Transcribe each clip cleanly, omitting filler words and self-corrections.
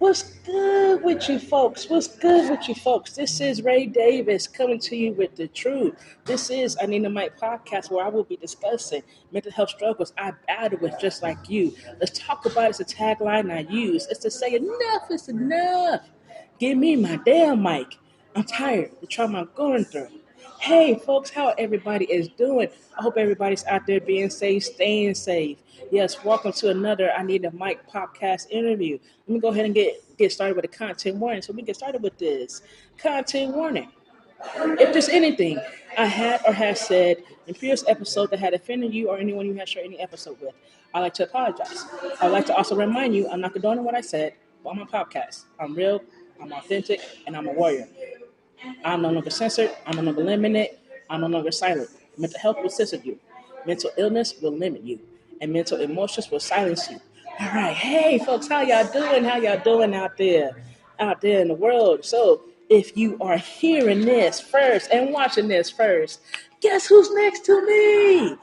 What's good with you folks? What's good with you folks? This is Ray Davis coming to you with the truth. This is I Need a Mic podcast where I will be discussing mental health struggles I battle with just like you. Let's talk about it. It's a tagline I use. It's to say enough is enough. Give me my damn mic. I'm tired of the trauma I'm going through. Hey folks, how everybody is doing? I hope everybody's out there being safe, staying safe. Yes, welcome to another I Need a Mic podcast interview. Let me go ahead and get started with the content warning. So we get started with this content warning. If there's anything I had or have said in previous episode that had offended you or anyone you have shared any episode with, I'd like to apologize. I'd like to also remind you I'm not condoning what I said on my podcast. I'm real, I'm authentic, and I'm a warrior. I'm no longer censored. I'm no longer limited. I'm no longer silent. Mental health will censor you. Mental illness will limit you. And mental emotions will silence you. All right. Hey, folks, how y'all doing? How y'all doing out there? Out there in the world. So if you are hearing this first and watching this first, guess who's next to me?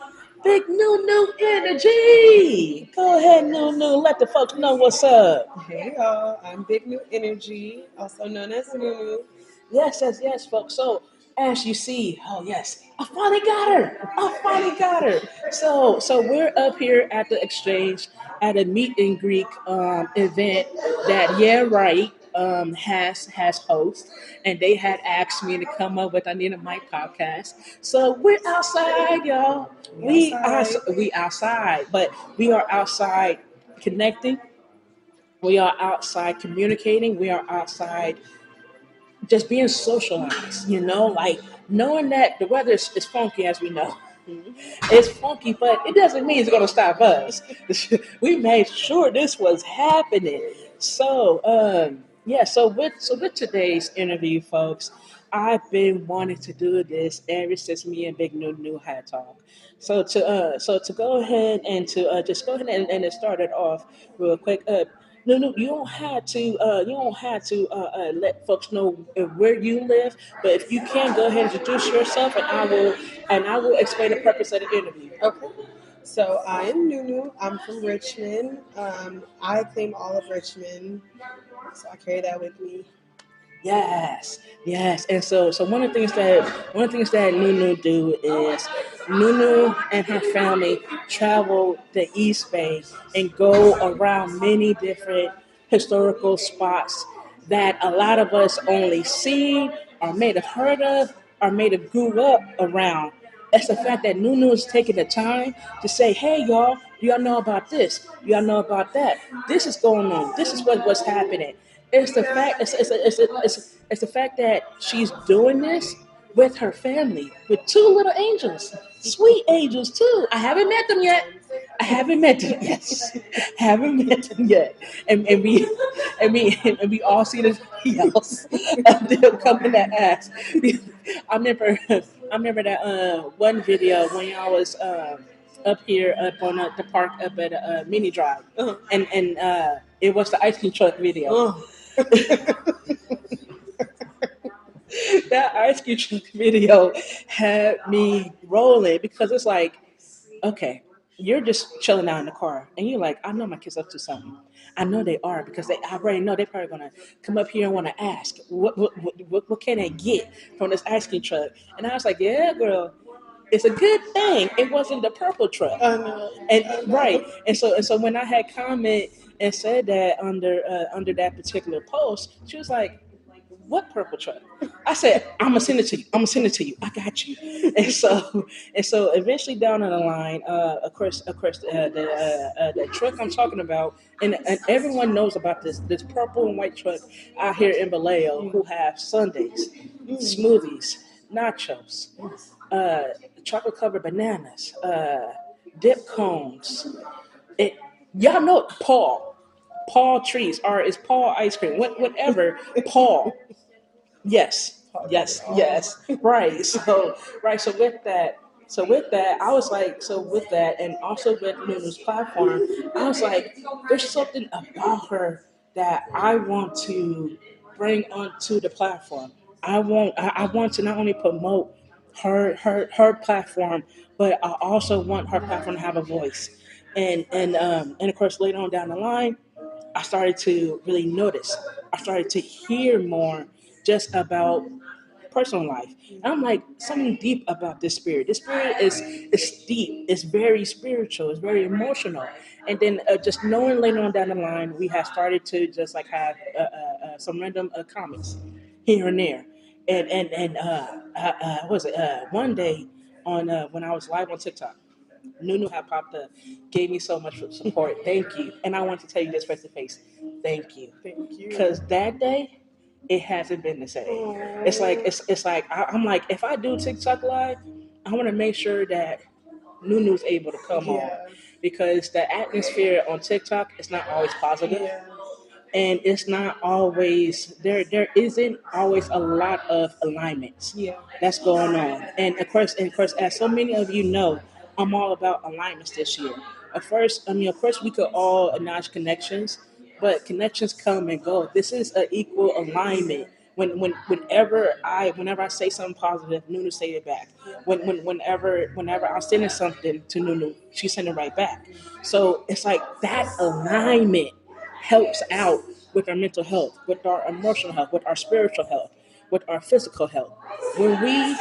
Big NuNu Energy. Go ahead, NuNu. Let the folks know what's up. Hey y'all, I'm Big NuNu Energy, also known as NuNu. Yes, folks. So as you see, oh yes, I finally got her. I finally got her. So we're up here at the exchange at a meet and greet event that has host, and they had asked me to come up with I Need a Mic podcast. So we're outside, y'all. We outside, but we are outside connecting. We are outside communicating. We are outside just being socialized, like knowing that the weather is funky, as we know. It's funky, but it doesn't mean it's going to stop us. We made sure this was happening. So with today's interview, folks, I've been wanting to do this ever since me and Big NuNu had talk. So to go ahead and to just go ahead and start it off real quick. No, no, you don't have to. You don't have to let folks know where you live. But if you can, go ahead and introduce yourself, and I will explain the purpose of the interview. Okay, so I am NuNu. I'm from Richmond. I claim all of Richmond, so I carry that with me. Yes. And so one of the things that NuNu do is NuNu and her family travel the East Bay and go around many different historical spots that a lot of us only see or may have heard of or may have grew up around. It's the fact that NuNu is taking the time to say, hey y'all, do y'all know about this? Do y'all know about that? This is going on. This is what's happening. It's the fact that she's doing this with her family, with two little angels, sweet angels too. I haven't met them yet. I haven't met them yet. Haven't met them yet. And we all see the videos of them coming to ask. I remember that one video when I was up here up on the park up at Mini Drive, Uh-huh. and it was the ice cream truck video. Oh, That ice cream truck video had me rolling because it's like, okay, you're just chilling out in the car, and you're like, I know my kids up to something. I know they are because I already know they're probably gonna come up here and want to ask, what can they get from this ice cream truck? And I was like, yeah, girl, it's a good thing it wasn't the purple truck. I know. And I right, know. and so when I had comment and said that under that particular post, she was like, "What purple truck?" I said, "I'm gonna send it to you. I'm gonna send it to you. I got you." And so eventually down the line, of course, the truck I'm talking about, and everyone knows about this purple and white truck out here in Vallejo who have sundaes, smoothies, nachos, uh, chocolate covered bananas, dip cones. It, y'all know Paul trees, or is Paul ice cream, whatever. Paul, yes, yes, right. So I was like, so with that, and also with Luna's platform, I was like, there's something about her that I want to bring onto the platform. I want to not only promote her platform, but I also want her platform to have a voice. And of course later on down the line, I started to really notice. I started to hear more just about personal life. And I'm like, something deep about this spirit. This spirit is deep. It's very spiritual. It's very emotional. And then just knowing later on down the line, we have started to just like have some random comments here and there. What was it? One day on when I was live on TikTok, NuNu had popped up, gave me so much support. Thank you. And I want to tell you this face to face. Thank you. Thank you. Because that day, it hasn't been the same. Aww. It's like I'm like, if I do TikTok live, I want to make sure that NuNu's able to come on, because the atmosphere on TikTok is not always positive. Yeah. And it's not always there isn't always a lot of alignments that's going on. And of course as so many of you know, I'm all about alignments this year. Of course we could all acknowledge connections, but connections come and go. This is an equal alignment. Whenever I say something positive, NuNu say it back. Whenever I'm sending something to NuNu, she send it right back. So it's like that alignment helps out with our mental health, with our emotional health, with our spiritual health, with our physical health. When we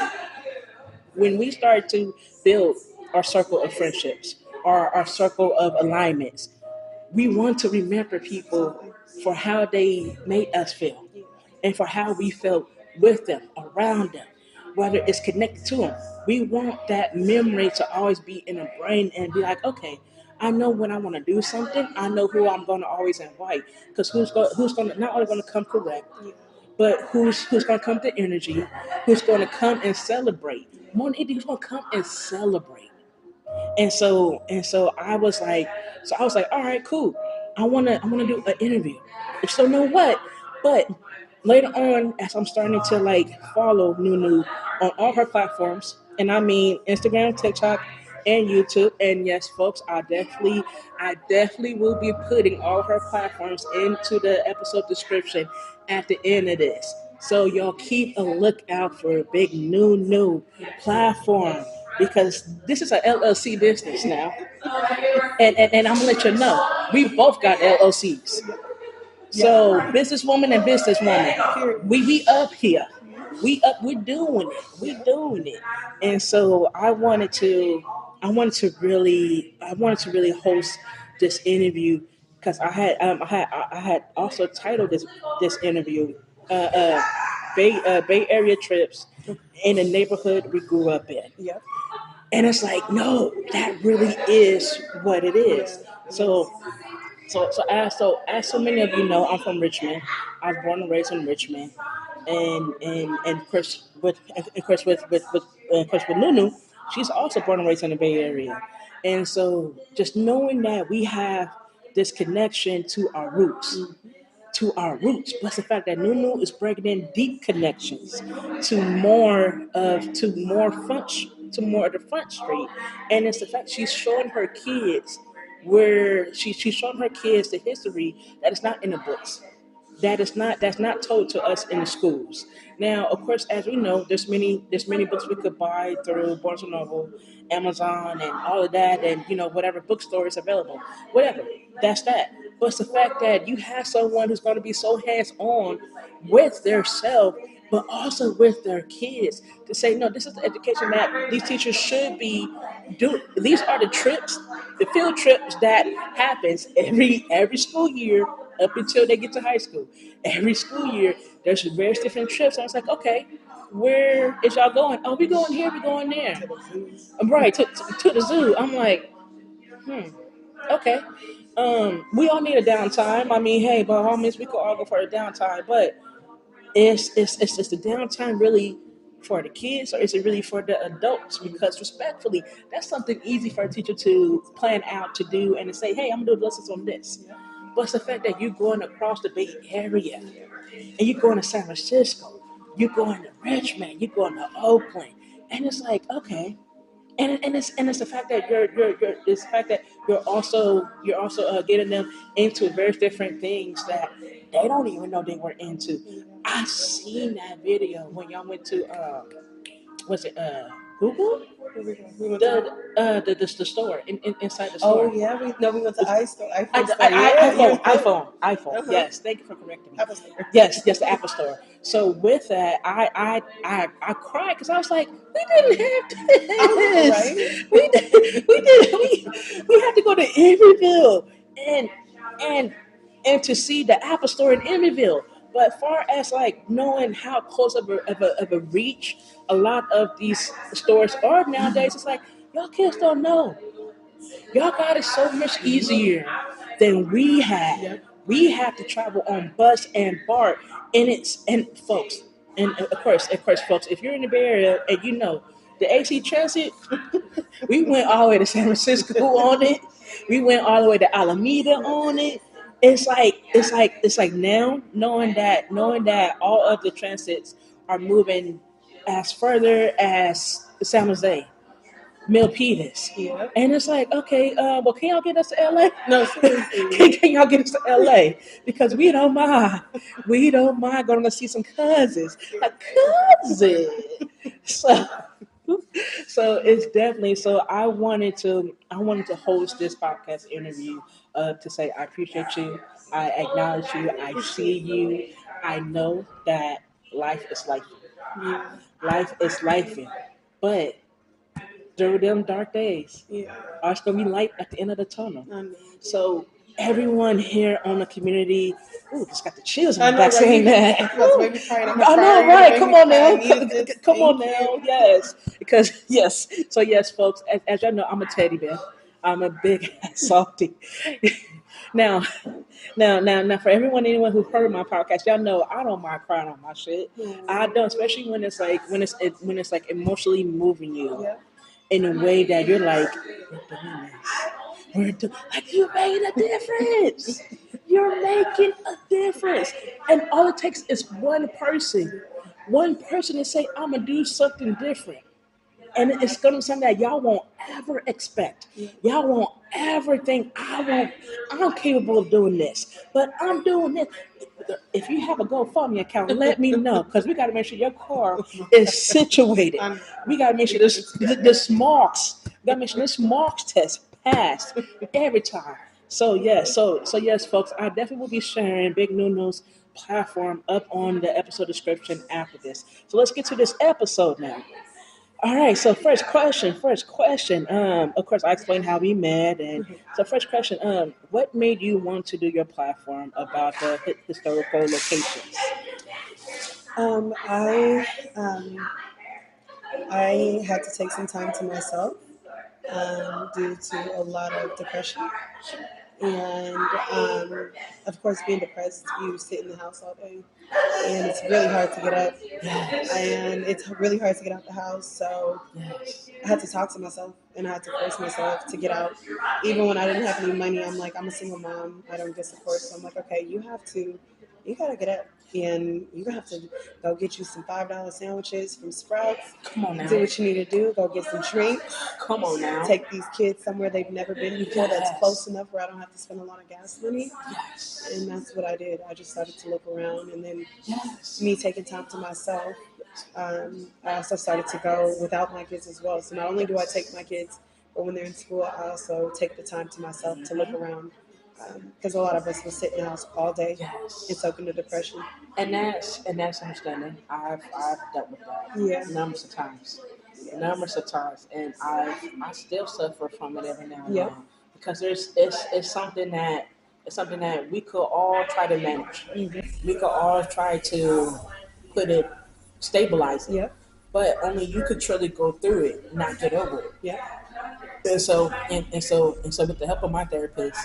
when we start to build our circle of friendships, our circle of alignments, we want to remember people for how they made us feel and for how we felt with them, around them, whether it's connected to them. We want that memory to always be in the brain and be like, okay, I know when I want to do something, I know who I'm going to always invite. Because who's going to not only going to come correct, but who's going to come to energy, who's going to come and celebrate. More than anything, who's going to come and celebrate. And so I was like, all right, cool. I wanna do an interview. So know what? But later on, as I'm starting to like follow NuNu on all her platforms, and I mean Instagram, TikTok, and YouTube. And yes, folks, I definitely will be putting all her platforms into the episode description at the end of this. So y'all keep a lookout for Big NuNu platform, because this is an LLC business now. And I'm gonna let you know, we both got LLCs. So businesswoman and businesswoman, we up here. We're doing it. And so I wanted to really host this interview, because I had also titled this interview Bay Area trips in the neighborhood we grew up in. Yep. And it's like, no, that really is what it is. So so many of you know, I'm from Richmond. I was born and raised in Richmond, and of course with NuNu, she's also born and raised in the Bay Area. And so just knowing that we have this connection to our roots, plus the fact that NuNu is breaking in deep connections to more of the front street. And it's the fact she's showing her kids where she's showing her kids the history that is not in the books, that's not told to us in the schools. Now, of course, as we know, there's many books we could buy through Barnes and Noble, Amazon, and all of that, and whatever bookstore is available, whatever. That's that. But it's the fact that you have someone who's going to be so hands on with their self, but also with their kids, to say, no, this is the education that these teachers should be doing. These are the trips, the field trips that happens every school year up until they get to high school. Every school year, there's various different trips. I was like, okay, where is y'all going? Oh, we going here, we going there. Right, to the zoo. I'm like, okay. We all need a downtime. I mean, hey, by all means, we could all go for a downtime, but is the downtime really for the kids, or is it really for the adults? Because respectfully, that's something easy for a teacher to plan out to do and to say, hey, I'm gonna do lessons on this. But it's the fact that you're going across the Bay Area, and you're going to San Francisco, you're going to Richmond, you're going to Oakland, and it's like, okay. And it's the fact that it's the fact that you're also getting them into various different things that they don't even know they were into. I seen that video when y'all went to was it Google Where we go? We went to. the store inside the Oh store. yeah, we went to iPhone store. iPhone, Yeah. iPhone. Uh-huh. Yes, thank you for correcting me. Apple store. Yes, the Apple Store. So with that, I cried because I was like, we didn't have I know, this. right? We had to go to Emeryville and and and to see the Apple Store in Emeryville. But far as like knowing how close of a reach a lot of these stores are nowadays, it's like y'all kids don't know. Y'all got it so much easier than we had. Yep. We had to travel on bus and BART, and folks, and of course, folks, if you're in the Bay Area and you know the AC Transit, we went all the way to San Francisco on it. We went all the way to Alameda on it. It's like now knowing that all of the transits are moving as further as San Jose, Milpitas. Yep. And it's like, okay, well, can y'all get us to LA? No, seriously. can y'all get us to LA? Because we don't mind. We don't mind going to see some cousins. A cousin. So so it's definitely so I wanted to host this podcast interview to say I appreciate you, I acknowledge you, I see you, I know that life is life. Yeah. Life is life. But through them dark days, Yeah. there's gonna be light at the end of the tunnel. I know. So everyone here on the community, ooh, just got the chills on I my know, back right? saying You that. about to make me cry. I'm I know, sorry. You right? made Come me on cry. I now, needed this. come on Thank now, you. yes, because yes, so yes, folks, as y'all know, I'm a teddy bear. I'm a big salty. now, now, for anyone who heard my podcast, y'all know I don't mind crying on my shit. I don't, especially when it's like when it's like emotionally moving you Yeah. in a way that you're like, we're doing this. Like you made a difference. You're making a difference. And all it takes is one person to say, I'm gonna do something different. And it's gonna be something that y'all won't ever expect. Yeah. Y'all won't ever think I'm capable of doing this, but I'm doing this. If you have a GoFundMe account, let me know because we got to make sure your car is situated. I'm We got to make sure this marks. We got to make sure this marks test passed every time. So yes, so yes, folks, I definitely will be sharing Big NuNu's platform up on the episode description after this. So let's get to this episode now. All right. So first question. First question. Of course, I explained how we met, and so first question. What made you want to do your platform about the historical locations? um, I um, I had to take some time to myself due to a lot of depression. And of course, being depressed, you sit in the house all day, and it's really hard to get up, Yes. and it's really hard to get out the house. So Yes. I had to talk to myself, and I had to force myself to get out. Even when I didn't have any money, I'm like, I'm a single mom. I don't get support, so I'm like, okay, you gotta get up, and you have to go get you some $5 sandwiches from Sprouts. Come on Do now. what you need to do. Go get some drinks. Come on now. Take these kids somewhere they've never been before that's close Yes. enough where I don't have to spend a lot of gas money. Yes. And that's what I did. I just started to look around, and then Yes. me taking time to myself. I also started to go without my kids as well. So not only do I take my kids, but when they're in school, I also take the time to myself to look around. Because a lot of us will sit in the house all day and Yes. soak into depression. And that's understanding. I've dealt with that Yeah. numbers of times, Yes. and I still suffer from it every now and Yep. then because it's something that we could all try to manage. Mm-hmm. We could all try to put it, stabilize it, Yep. but only you could truly go through it, not get over it. Yep. And so with the help of my therapist,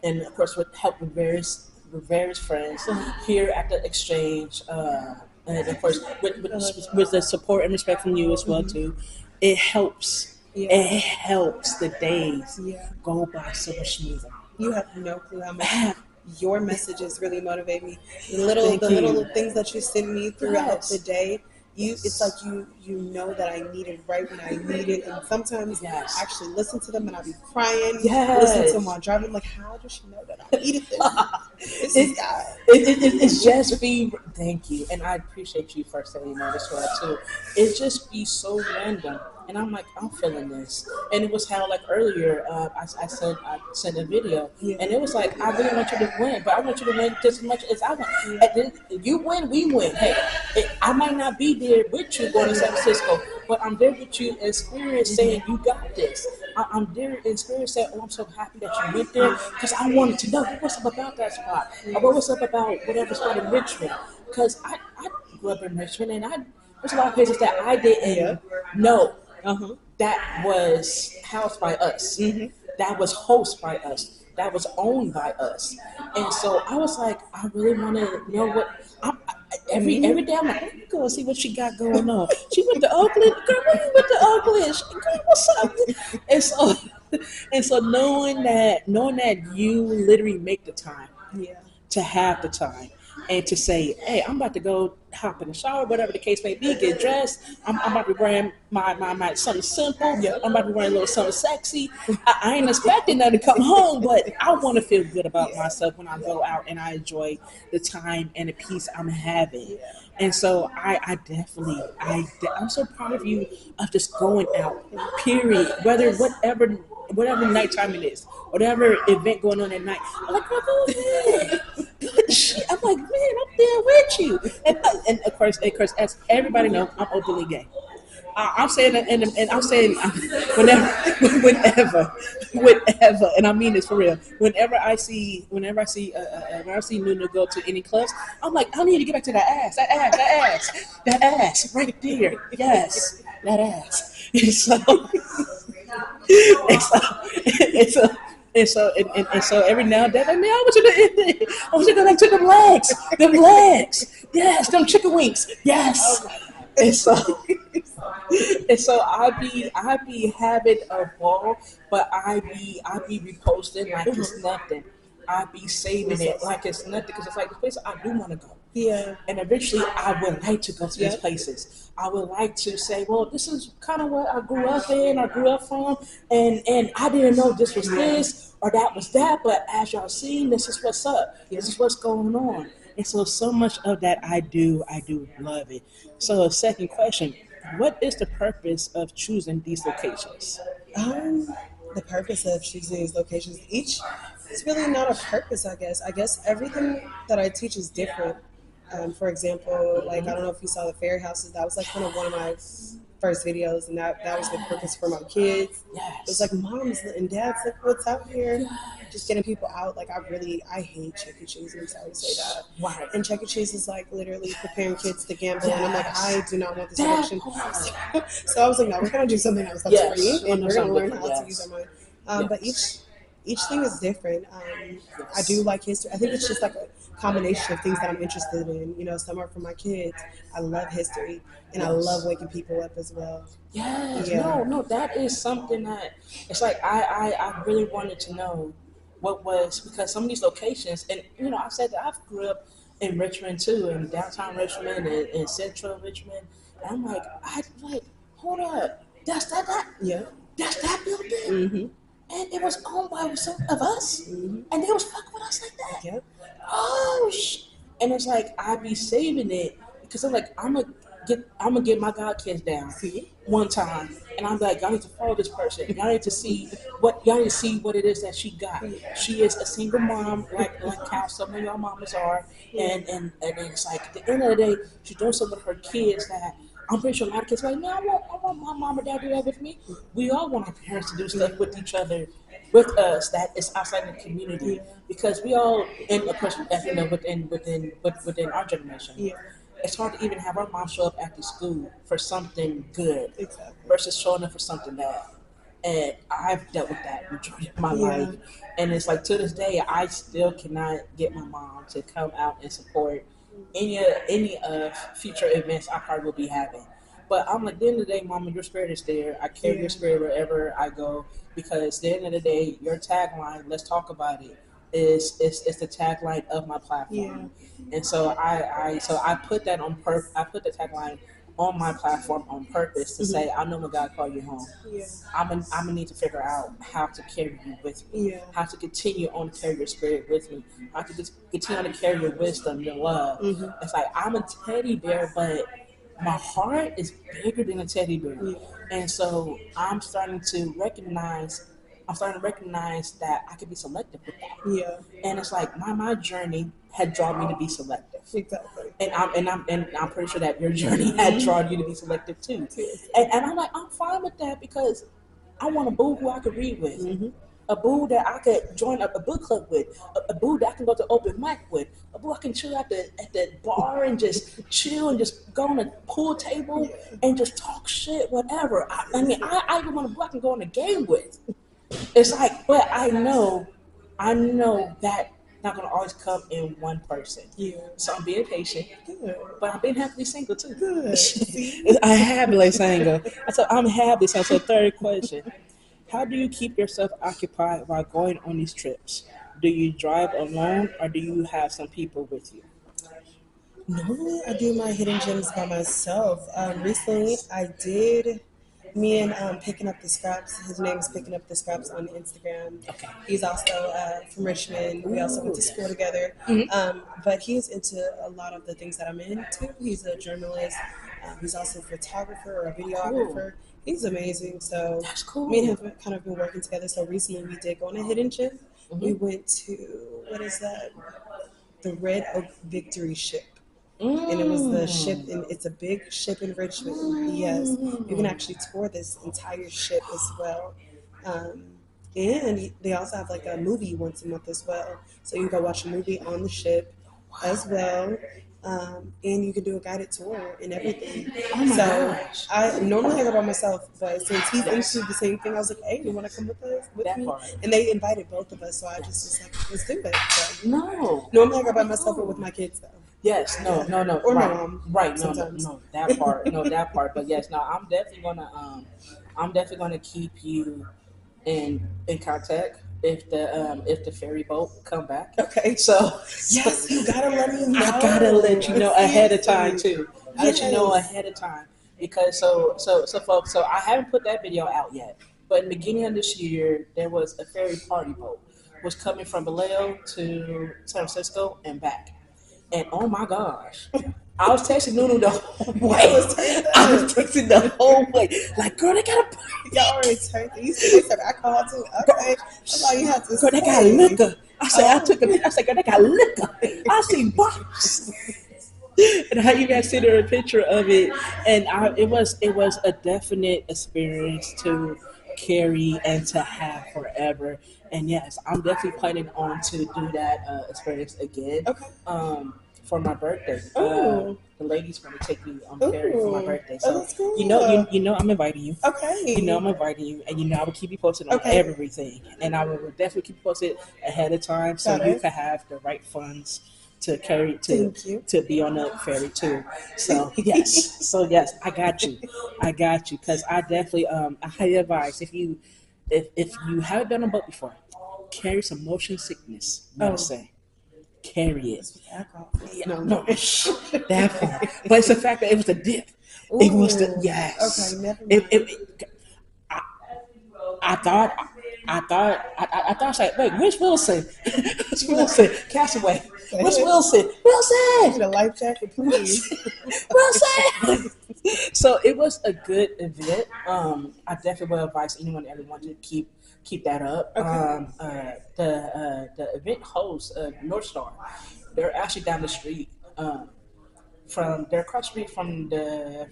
and of course with help with various friends here at the exchange, and of course with the support and respect from you as well Mm-hmm. too, it helps. Yeah. It helps the days Yeah. go by so much smoother. You have no clue how much Have your messages really motivate me. Thank The little you. things that you send me throughout the Yes. day, it's like Yes. you know that I need it right when I need it. And sometimes I Yes. actually listen to them and I be crying, listen to them Yes. while driving. I'm like, how does she know that I needed this? This is It, God. it's just be thank you, and I appreciate you for saying that as well too. It just be so random. And I'm like, I'm feeling this. And it was how like earlier, I sent a video, Yeah. and it was like, I really want you to win, but I want you to win just as much as I want. Yeah. And then you win, we win. Hey, I might not be there with you going to San Francisco, but I'm there with you in spirit, saying you got this. I'm there in spirit saying, oh, I'm so happy that you went there because I wanted to know what's up about that spot, or what was up about whatever spot in Richmond. Because I grew up in Richmond, and there's a lot of places that I didn't Yeah. know Uh-huh. that was housed by us, Mm-hmm. that was hosted by us, that was owned by us. And so I was like, I really want to know what. Every day I'm like, let me go and see what she got going on. She went to Oakland, girl. Where you went to Oakland? Girl, what's up? And so, and so knowing that you literally make the time Yeah. to have the time and to say, hey, I'm about to go hop in the shower, whatever the case may be, get dressed. I'm about to be wearing my something simple. Yeah. I'm about to be wearing a little something sexy. I ain't expecting them to come home, but I want to feel good about myself when I go out and I enjoy the time and the peace I'm having. And so I definitely, I'm so proud of you of just going out, period. Whatever nighttime it is, whatever event going on at night. I'm like, girl, go ahead. I'm like, man, I'm there with you. And of course, as everybody knows, I'm openly gay. I'm saying that, and I'm saying whenever, whenever, and I mean this for real. When I see NuNu go to any clubs, I'm like, I need to get back to that ass right there. Yes, that ass. And so, and so, and so, and so every now and then, I mean, I want you to go back to them legs, yes, them chicken wings, yes. And so, and so I be having a ball, but I be reposting like it's nothing. I be saving it like it's nothing because it's like the place I do want to go. Yeah. And eventually, I would like to go to these places. I would like to say, well, this is kind of what I grew up in, or grew up from, and I didn't know this was this or that was that. But as y'all seen, this is what's up. This is what's going on. And so much of that I do love it. So, second question: what is the purpose of choosing these locations? Um, the purpose of choosing these locations, each, it's really not a purpose, I guess. I guess everything that I teach is different. For example, like, I don't know if you saw the fairy houses. That was like kind of one of my first videos, and that was the purpose for my kids. It was Yes. like moms and dads, like, what's out here? Just getting people out. Like, I hate Chuck E. Cheese. I'm sorry to say that. Right. And Chuck E. Cheese is like literally preparing kids to gamble, and I'm like, I do not want this That addiction. part. So I was like, no, we're gonna do something else that's Yes. free, and we're gonna learn how Yes. to use our mind. But Yes. each thing is different. I Yes. do like history. I think it's just like a combination of things that I'm interested in. You know, some are for my kids. I love history, and I Yes. love waking people up as well. Yes, Yeah. no, that is something that it's like I really wanted to know what was because some of these locations, and I said that I've grew up in Richmond too, in downtown Richmond and in central Richmond, and I'm like, hold up, Yeah. that's that building, Mm-hmm. and it was owned by some of us, Mm-hmm. and they was fucking with us like that. Yep. Oh and it's like I be saving it because I'm like I'm gonna get my god kids down See. one time, and I'm like, y'all need to follow this person. Y'all need to see what it is that she got. She is a single mom, like how some of y'all mamas are, and it's like at the end of the day, she's doing something with her kids that. I'm pretty sure a lot of kids are like, man, I want my mom and dad to do that with me. We all want our parents to do stuff with each other, with us that is outside the community because we all, and of course, as you know, within our generation, Yeah. it's hard to even have our mom show up at the school for something good Exactly. versus showing up for something bad. And I've dealt with that majority of my Yeah. life. And it's like to this day, I still cannot get my mom to come out and support any of future events I probably will be having. But I'm like, at the end of the day, Mama, your spirit is there. I carry your Yeah. spirit wherever I go because at the end of the day, your tagline, let's talk about it, is the tagline of my platform. Yeah. And so I put that on I put the tagline on my platform on purpose to say, I know when God called you home. Yeah. I'm gonna need to figure out how to carry you with me, Yeah. how to continue on to carry your spirit with me, how to continue on to carry your wisdom, your love. Mm-hmm. It's like I'm a teddy bear, but my heart is bigger than a teddy bear. Yeah. And so I'm starting to recognize that I could be selective with that. Yeah. And it's like my journey had drawn me to be selective. Exactly. And I'm pretty sure that your journey had drawn you to be selective too. Yes. And I'm like, I'm fine with that because I want a boo who I could read with. Mm-hmm. A boo that I could join a book club with, a boo that I can go to open mic with, a boo I can chill at the bar and just chill and just go on a pool table and just talk shit, whatever. I even want a boo I can go on a game with. It's like, but I know that not gonna always come in one person. Yeah. So I'm being patient, Good. but I'm being happily single too. Good. I'm happily single. So I'm happy. So third question. How do you keep yourself occupied while going on these trips? Do you drive alone or do you have some people with you? Normally, I do my hidden gems by myself. Recently, I did. Me and Picking Up the Scraps. His name is Picking Up the Scraps on Instagram. Okay. He's also from Richmond. We also went to school together. But he's into a lot of the things that I'm into. He's a journalist. He's also a photographer or a videographer. He's amazing. So That's cool. me and him have kind of been working together. So recently, we did go on a hidden gem. We went to what is that? The Red Oak Victory Ship. And it was the ship, and it's a big ship in Richmond. Yes, you can actually tour this entire ship as well. Um, and they also have like a movie once a month as well. So you can go watch a movie on the ship as well. And you can do a guided tour and everything. Oh my So gosh. I normally I go by myself, but since he's into the same thing, I was like, "Hey, you want to come with us with That me?" part. And they invited both of us, so I just was like, "Let's do it." So No. normally I go by myself, but with my kids though. Yes, no, Or my right, mom, right, sometimes. that part, that part. But yes, no, I'm definitely gonna keep you in contact if the ferry boat come back. Okay. So Yes, you gotta let me know. I gotta let you know ahead of time Seriously. too. I let you know Yes. ahead of time because so folks. So I haven't put that video out yet, but in the beginning of this year there was a ferry party boat was coming from Vallejo to San Francisco and back. And oh my gosh, I was texting Nunu the whole way. I was texting the whole way. Like, girl, they got a Y'all already turned. You said they said alcohol too. Okay, that's all you have to girl, say. they got liquor. I said, I Oh. took a picture. I said, girl, they got liquor. I see bottles. And how you guys see there a picture of it, and it was a definite experience to carry and to have forever. And yes, I'm definitely planning on to do that experience again. Okay. For my birthday. Oh. The ladies want to take me on the ferry for my Ooh. birthday. Oh, So that's cool. you know I'm inviting you. Okay. You know I'm inviting you, and I will keep you posted on Okay. everything, and I will definitely keep you posted ahead of time so Got you it. can have the right funds to carry Thank you. to be on the ferry too. So yes, I got you because I definitely I highly advise if you haven't been on a boat before, carry some motion sickness medicine. Carry it. It's with alcohol. No, that part. But it's the fact that it was a dip. It was the Ooh. yes. Okay, never mind. I thought I thought I was like, wait, where's Wilson? Where's Wilson? Castaway. Where's Wilson? Need Wilson! a life jacket, please. Wilson! So it was a good event. I definitely would advise anyone that ever want to keep that up. Okay. The event host, North Star, they're actually down the street. They're across the street from the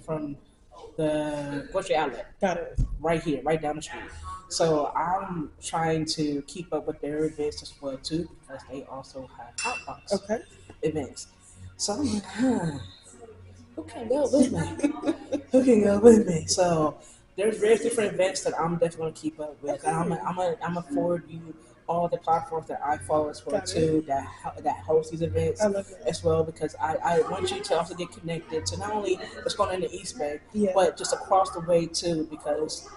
grocery outlet Got it. right here, right down the street. So I'm trying to keep up with their events as well too because they also have hot box Okay. events. So I'm like, who can go with me? Who can go with me? So there's various different events that I'm definitely gonna keep up with. And I'm gonna forward you all the platforms that I follow as well Got it. too that host these events I love that. as well because I want you to also get connected to not only what's going on in the East Bay Yeah. but just across the way too because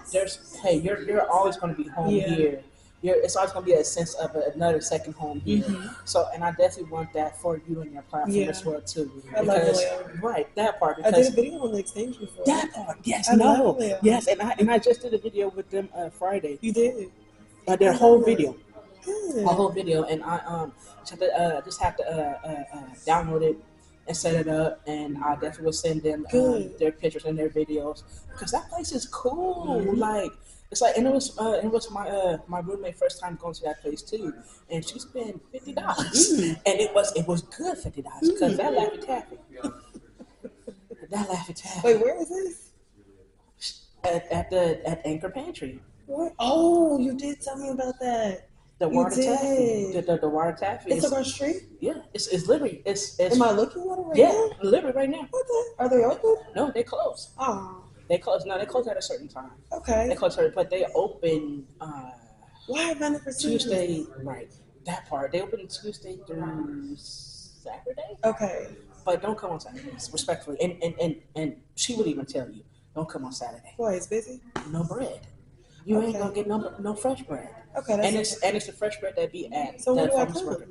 you're always going to be home Yeah. here. It's always going to be a sense of another second home here. So, and I definitely want that for you and your platform Yeah. as well too. I love Because Leo. right, that part I because did a video on the exchange before. that part, yes, I love no, Leo. yes, and I just did a video with them Friday. You did. Their whole video. Good. A whole video, and I just have to download it and set it up, and I definitely will send them Good. their pictures and their videos because that place is cool. Mhm. Like it's like, and it was my roommate first time going to that place too, and she spent $50, Mm. and it was good $50 because that Laffy Taffy, that Laffy Wait, Taffy where is this? at Anchor Pantry. What? Oh, you did tell me about that. The You water taffy, did. the water taffy It's is across the street. yeah, it's literally it's Am I looking at it right yeah, now? literally right now. What the? Are they open? No, they close. Oh, They close. No, they close at a certain time. They okay. close, but they open Why have I never seen Tuesday. this? Right, that part. They open Tuesday through Saturday, Okay. but don't come on Saturdays, respectfully. And she would even tell you, don't come on Saturday. Why, it's busy? No bread. You ain't Okay. gonna get no fresh bread. Okay, that's And it's the fresh bread that be at so. When the do I farmers come? market.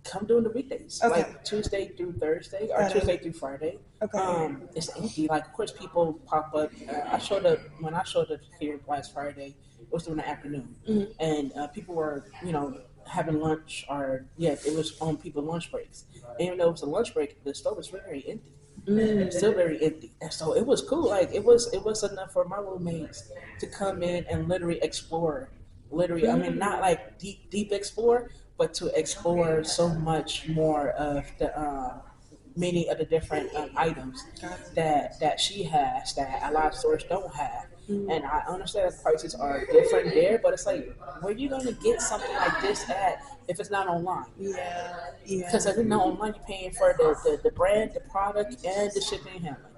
Come during the weekdays, Okay. like Tuesday through Thursday or Got it. Tuesday through Friday. Okay. It's empty. Like, of course, people pop up. I showed up when I showed up here last Friday. It was during the afternoon, Mhm. and people were, having lunch or yeah, it was on people's lunch breaks. And even though it was a lunch break, the store was very empty, still very empty. And so it was cool. Like it was enough for my roommates to come in and literally explore. Literally, I mean, not like deep explore, but to explore so much more of the many of the different items that she has that a lot of stores don't have. And I understand that prices are different there, but it's like, where you gonna get something like this at if it's not online? Yeah. Because Yeah. I didn't know online you're paying for the brand, the product, and the shipping and handling.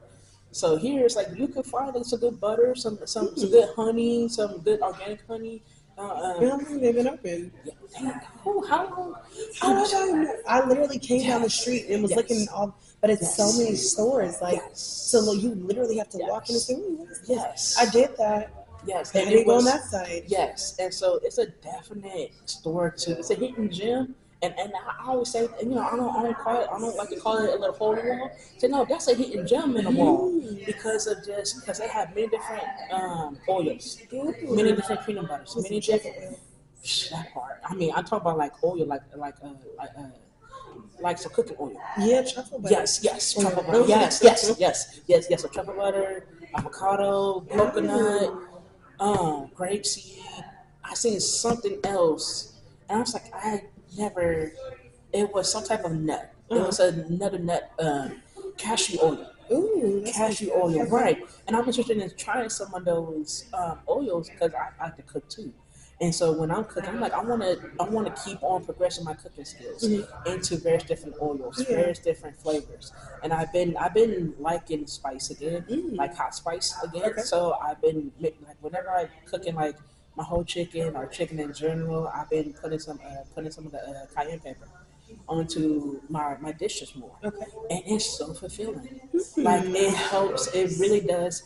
So here it's like you can find like some good butter, some good honey, some good organic honey. How long they've been open? Yeah, damn, how long? How would I know? I literally came down the Yes, street and was looking yes, at all, but it's so yes, many stores. Like, yes, so you literally have to walk in and yes, say, "Ooh, what is this?" yes, I did that. yes, I and it didn't go on was that side. yes, and so it's a definite store too. It's a hidden gem, and I always say, I don't like to call it a little hole in the wall. So no, that's a hidden gem in the wall Mm. because they have many different oils, many Ooh. different peanut butters, With some many chicken different oil. that part. I mean, I talk about like oil, like some cooking oil. Yeah, truffle butter. Yes, Oil. truffle butter. Yes. So truffle butter, avocado, coconut, Ooh. grapeseed. I seen something else, and I was like, I never. It was some type of nut. It Uh-huh. was another nut, cashew oil. Ooh, that sounds Cashew good. oil, Okay. right? And I'm interested in trying some of those oils because I like to cook too. And so when I'm cooking, I'm like, I want to keep on progressing my cooking skills Mhm. into various different oils, Yeah. various different flavors. And I've been liking spice again, Mm. like hot spice again. Okay. So I've been like whenever I'm cooking like my whole chicken or chicken in general, I've been putting some of the cayenne pepper onto my dishes more, Okay. and it's so fulfilling. Like Hmm. it helps. It really does